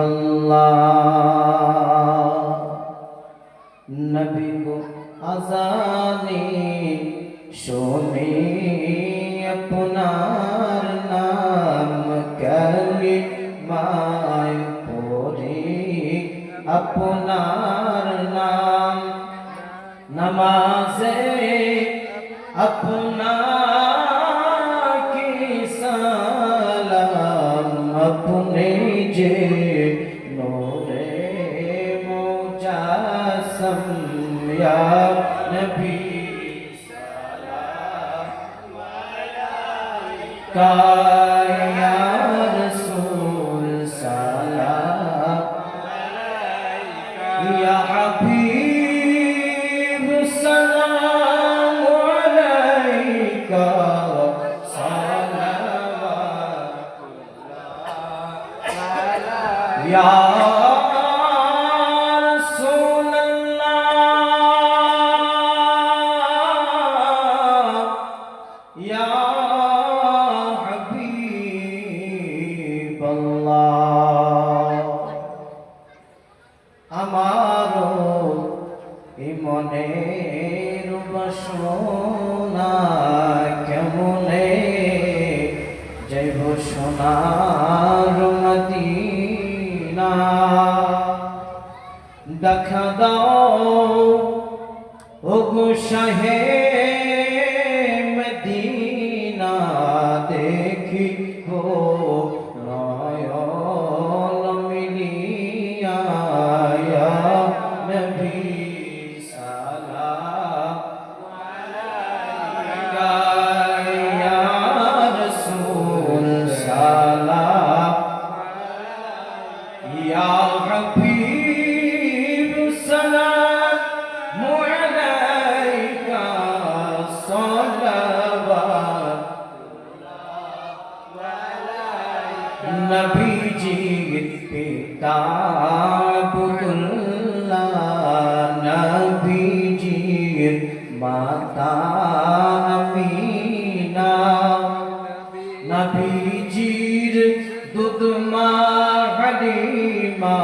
अल्लाह नबी को आजाने शोने अपनार नाम कलिमाए पोरे अपनार नाम नमाज़े अपना की सलाम अपने जे नूरे मुजासम या नबी सलाम अलैका या रसूल सलाम अलैका या हबीब सलाम अलैका सलावतुल्लाह या আমারও মনের বাসনা কেমনে যাইব সোনার মদিনা দেখা দাও ওগো শাহে মদিনা দেখি গো নয়ন মিলিয়া ইয়া নবী সালাম আলাইকা ইয়া রাসূল সালাম ইয়া হাবিব সালাম আলাইকা সালাওয়াতুল্লাহ নবীজির পিতা আব্দুল্লাহ নবীজির মাতা আমিনা নবীজির দুধ মা হালিমা